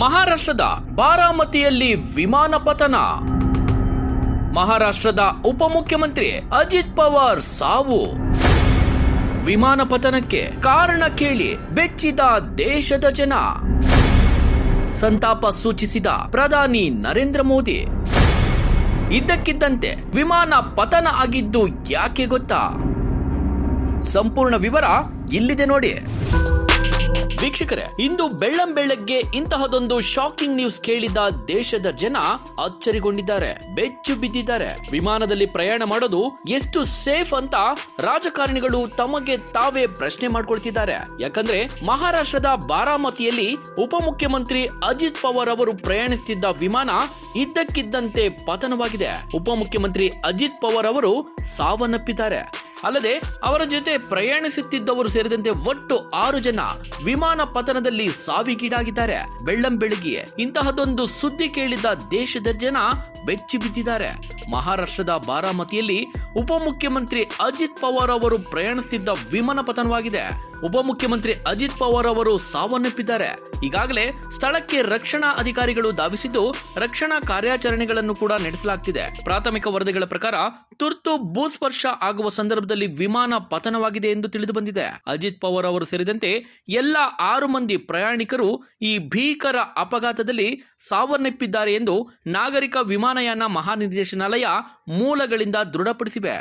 ಮಹಾರಾಷ್ಟ್ರದ ಬಾರಾಮತಿಯಲ್ಲಿ ವಿಮಾನ ಪತನ. ಮಹಾರಾಷ್ಟ್ರದ ಉಪಮುಖ್ಯಮಂತ್ರಿ ಅಜಿತ್ ಪವಾರ್ ಸಾವು. ವಿಮಾನ ಪತನಕ್ಕೆ ಕಾರಣ ಕೇಳಿ ಬೆಚ್ಚಿದ ದೇಶದ ಜನ. ಸಂತಾಪ ಸೂಚಿಸಿದ ಪ್ರಧಾನಿ ನರೇಂದ್ರ ಮೋದಿ. ಇದ್ದಕ್ಕಿದ್ದಂತೆ ವಿಮಾನ ಪತನ ಆಗಿದ್ದು ಯಾಕೆ ಗೊತ್ತಾ? ಸಂಪೂರ್ಣ ವಿವರ ಇಲ್ಲಿದೆ ನೋಡಿ. ವೀಕ್ಷಕರೇ, ಇಂದು ಬೆಳ್ಳಂಬೆಳಗ್ಗೆ ಇಂತಹದೊಂದು ಶಾಕಿಂಗ್ ನ್ಯೂಸ್ ಕೇಳಿದ ದೇಶದ ಜನ ಅಚ್ಚರಿಗೊಂಡಿದ್ದಾರೆ, ಬೆಚ್ಚು ಬಿದ್ದಿದ್ದಾರೆ. ವಿಮಾನದಲ್ಲಿ ಪ್ರಯಾಣ ಮಾಡೋದು ಎಷ್ಟು ಸೇಫ್ ಅಂತ ರಾಜಕಾರಣಿಗಳು ತಮಗೆ ತಾವೇ ಪ್ರಶ್ನೆ ಮಾಡ್ಕೊಳ್ತಿದ್ದಾರೆ. ಯಾಕಂದ್ರೆ ಮಹಾರಾಷ್ಟ್ರದ ಬಾರಾಮತಿಯಲ್ಲಿ ಉಪಮುಖ್ಯಮಂತ್ರಿ ಅಜಿತ್ ಪವಾರ್ ಅವರು ಪ್ರಯಾಣಿಸುತ್ತಿದ್ದ ವಿಮಾನ ಇದ್ದಕ್ಕಿದ್ದಂತೆ ಪತನವಾಗಿದೆ. ಉಪಮುಖ್ಯಮಂತ್ರಿ ಅಜಿತ್ ಪವಾರ್ ಅವರು ಸಾವನ್ನಪ್ಪಿದ್ದಾರೆ. ಅಲ್ಲದೆ ಅವರ ಜೊತೆ ಪ್ರಯಾಣಿಸುತ್ತಿದ್ದವರು ಸೇರಿದಂತೆ ಒಟ್ಟು 6 ಜನ ವಿಮಾನ ಪತನದಲ್ಲಿ ಸಾವಿಗೀಡಾಗಿದ್ದಾರೆ. ಬೆಳ್ಳಂಬೆಳಗ್ಗೆ ಇಂತಹದೊಂದು ಸುದ್ದಿ ಕೇಳಿದ ದೇಶದ ಜನ ಬೆಚ್ಚಿ ಬಿದ್ದಿದ್ದಾರೆ. ಮಹಾರಾಷ್ಟ್ರದ ಬಾರಾಮತಿಯಲ್ಲಿ ಉಪಮುಖ್ಯಮಂತ್ರಿ ಅಜಿತ್ ಪವಾರ್ ಅವರು ಪ್ರಯಾಣಿಸುತ್ತಿದ್ದ ವಿಮಾನ ಪತನವಾಗಿದೆ. ಉಪಮುಖ್ಯಮಂತ್ರಿ ಅಜಿತ್ ಪವಾರ್ ಅವರು ಸಾವನ್ನಪ್ಪಿದ್ದಾರೆ. ಈಗಾಗಲೇ ಸ್ಥಳಕ್ಕೆ ರಕ್ಷಣಾ ಅಧಿಕಾರಿಗಳು ಧಾವಿಸಿದ್ದು ರಕ್ಷಣಾ ಕಾರ್ಯಾಚರಣೆಗಳನ್ನು ಕೂಡ ನಡೆಸಲಾಗುತ್ತಿದೆ. ಪ್ರಾಥಮಿಕ ವರದಿಗಳ ಪ್ರಕಾರ ತುರ್ತು ಭೂಸ್ಪರ್ಶ ಆಗುವ ಸಂದರ್ಭದಲ್ಲಿ ವಿಮಾನ ಪತನವಾಗಿದೆ ಎಂದು ತಿಳಿದು ಬಂದಿದೆ. ಅಜಿತ್ ಪವಾರ್ ಅವರು ಸೇರಿದಂತೆ ಎಲ್ಲ 6 ಮಂದಿ ಪ್ರಯಾಣಿಕರು ಈ ಭೀಕರ ಅಪಘಾತದಲ್ಲಿ ಸಾವನ್ನಪ್ಪಿದ್ದಾರೆ ಎಂದು ನಾಗರಿಕ ವಿಮಾನಯಾನ ಮಹಾನಿರ್ದೇಶನಾಲಯ ಮೂಲಗಳಿಂದ ದೃಢಪಡಿಸಿವೆ.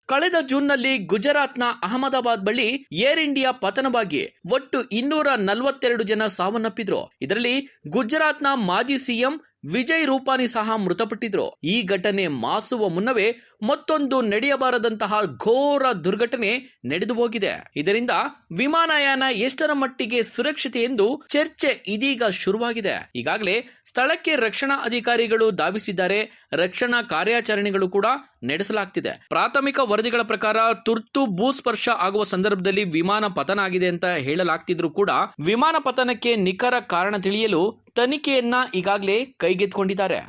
ಕಳೆದ ಜೂನ್ನಲ್ಲಿ ಗುಜರಾತ್ನ ಅಹಮದಾಬಾದ್ ಬಳಿ ಏರ್ ಇಂಡಿಯಾ ಪತನವಾಗಿ ಒಟ್ಟು 242 ಜನ ಸಾವನ್ನಪ್ಪಿದ್ರು. ಇದರಲ್ಲಿ ಗುಜರಾತ್ನ ಮಾಜಿ ಸಿಎಂ ವಿಜಯ್ ರೂಪಾನಿ ಸಹ ಮೃತಪಟ್ಟಿದ್ರು. ಈ ಘಟನೆ ಮಾಸುವ ಮುನ್ನವೇ ಮತ್ತೊಂದು ನಡೆಯಬಾರದಂತಹ ಘೋರ ದುರ್ಘಟನೆ ನಡೆದು ಹೋಗಿದೆ. ಇದರಿಂದ ವಿಮಾನಯಾನ ಎಷ್ಟರ ಮಟ್ಟಿಗೆ ಸುರಕ್ಷಿತ ಎಂದು ಚರ್ಚೆ ಇದೀಗ ಶುರುವಾಗಿದೆ. ಈಗಾಗಲೇ ಸ್ಥಳಕ್ಕೆ ರಕ್ಷಣಾ ಅಧಿಕಾರಿಗಳು ಧಾವಿಸಿದ್ದಾರೆ. ರಕ್ಷಣಾ ಕಾರ್ಯಾಚರಣೆಗಳು ಕೂಡ ನಡೆಸಲಾಗ್ತಿದೆ. ಪ್ರಾಥಮಿಕ ವರದಿಗಳ ಪ್ರಕಾರ ತುರ್ತು ಭೂಸ್ಪರ್ಶ ಆಗುವ ಸಂದರ್ಭದಲ್ಲಿ ವಿಮಾನ ಪತನ ಆಗಿದೆ ಅಂತ ಹೇಳಲಾಗ್ತಿದ್ರು ಕೂಡ ವಿಮಾನ ಪತನಕ್ಕೆ ನಿಖರ ಕಾರಣ ತಿಳಿಯಲು ತನಿಖೆಯನ್ನ ಈಗಾಗಲೇ ಕೈಗೆತ್ತಿಕೊಂಡಿದ್ದಾರೆ.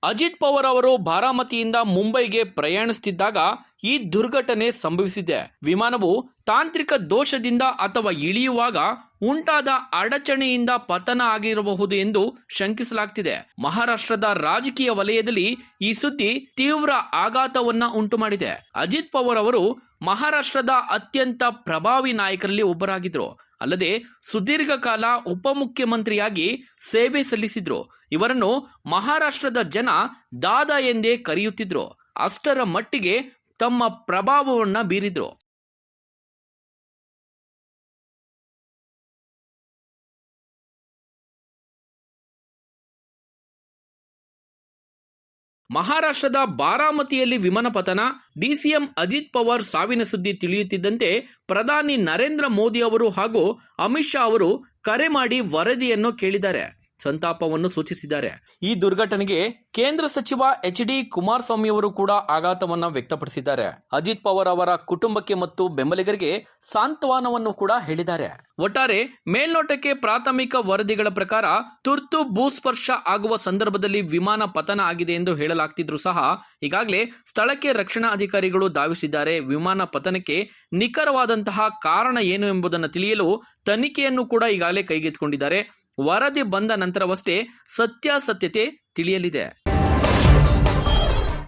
ಅಜಿತ್ ಪವಾರ್ ಅವರು ಬಾರಾಮತಿಯಿಂದ ಮುಂಬೈಗೆ ಪ್ರಯಾಣಿಸುತ್ತಿದ್ದಾಗ ಈ ದುರ್ಘಟನೆ ಸಂಭವಿಸಿದೆ. ವಿಮಾನವು ತಾಂತ್ರಿಕ ದೋಷದಿಂದ ಅಥವಾ ಇಳಿಯುವಾಗ ಉಂಟಾದ ಅಡಚಣೆಯಿಂದ ಪತನ ಆಗಿರಬಹುದು ಎಂದು ಶಂಕಿಸಲಾಗುತ್ತಿದೆ. ಮಹಾರಾಷ್ಟ್ರದ ರಾಜಕೀಯ ವಲಯದಲ್ಲಿ ಈ ಸುದ್ದಿ ತೀವ್ರ ಆಘಾತವನ್ನ ಉಂಟು ಮಾಡಿದೆ. ಅಜಿತ್ ಪವಾರ್ ಅವರು ಮಹಾರಾಷ್ಟ್ರದ ಅತ್ಯಂತ ಪ್ರಭಾವಿ ನಾಯಕರಲ್ಲಿ ಒಬ್ಬರಾಗಿದ್ರು. ಅಲ್ಲದೆ ಸುದೀರ್ಘ ಕಾಲ ಉಪಮುಖ್ಯಮಂತ್ರಿಯಾಗಿ ಸೇವೆ ಸಲ್ಲಿಸಿದ್ರು. ಇವರನ್ನು ಮಹಾರಾಷ್ಟ್ರದ ಜನ ದಾದಾ ಎಂದೇ ಕರೆಯುತ್ತಿದ್ರು. ಅಷ್ಟರ ಮಟ್ಟಿಗೆ ತಮ್ಮ ಪ್ರಭಾವವನ್ನ ಬೀರಿದ್ರು. ಮಹಾರಾಷ್ಟ್ರದ ಬಾರಾಮತಿಯಲ್ಲಿ ವಿಮಾನ ಪತನ, ಡಿಸಿಎಂ ಅಜಿತ್ ಪವಾರ್ ಸಾವಿನ ಸುದ್ದಿ ತಿಳಿಯುತ್ತಿದ್ದಂತೆ ಪ್ರಧಾನಿ ನರೇಂದ್ರ ಮೋದಿ ಅವರು ಹಾಗೂ ಅಮಿತ್ ಶಾ ಅವರು ಕರೆ ಮಾಡಿ ವರದಿಯನ್ನು ಕೇಳಿದ್ದಾರೆ, ಸಂತಾಪವನ್ನು ಸೂಚಿಸಿದ್ದಾರೆ. ಈ ದುರ್ಘಟನೆಗೆ ಕೇಂದ್ರ ಸಚಿವ ಎಚ್.ಡಿ. ಕುಮಾರಸ್ವಾಮಿ ಅವರು ಕೂಡ ಆಘಾತವನ್ನ ವ್ಯಕ್ತಪಡಿಸಿದ್ದಾರೆ. ಅಜಿತ್ ಪವಾರ್ ಅವರ ಕುಟುಂಬಕ್ಕೆ ಮತ್ತು ಬೆಂಬಲಿಗರಿಗೆ ಸಾಂತ್ವನವನ್ನು ಕೂಡ ಹೇಳಿದ್ದಾರೆ. ಒಟ್ಟಾರೆ ಮೇಲ್ನೋಟಕ್ಕೆ ಪ್ರಾಥಮಿಕ ವರದಿಗಳ ಪ್ರಕಾರ ತುರ್ತು ಭೂಸ್ಪರ್ಶ ಆಗುವ ಸಂದರ್ಭದಲ್ಲಿ ವಿಮಾನ ಪತನ ಆಗಿದೆ ಎಂದು ಹೇಳಲಾಗ್ತಿದ್ರು ಸಹ ಈಗಾಗಲೇ ಸ್ಥಳಕ್ಕೆ ರಕ್ಷಣಾ ಅಧಿಕಾರಿಗಳು ಧಾವಿಸಿದ್ದಾರೆ. ವಿಮಾನ ಪತನಕ್ಕೆ ನಿಖರವಾದಂತಹ ಕಾರಣ ಏನು ಎಂಬುದನ್ನು ತಿಳಿಯಲು ತನಿಖೆಯನ್ನು ಕೂಡ ಈಗಾಗಲೇ ಕೈಗೆತ್ತಿಕೊಂಡಿದ್ದಾರೆ. ವರದಿ ಬಂದ ನಂತರವಷ್ಟೇ ಸತ್ಯಾಸತ್ಯತೆ ತಿಳಿಯಲಿದೆ.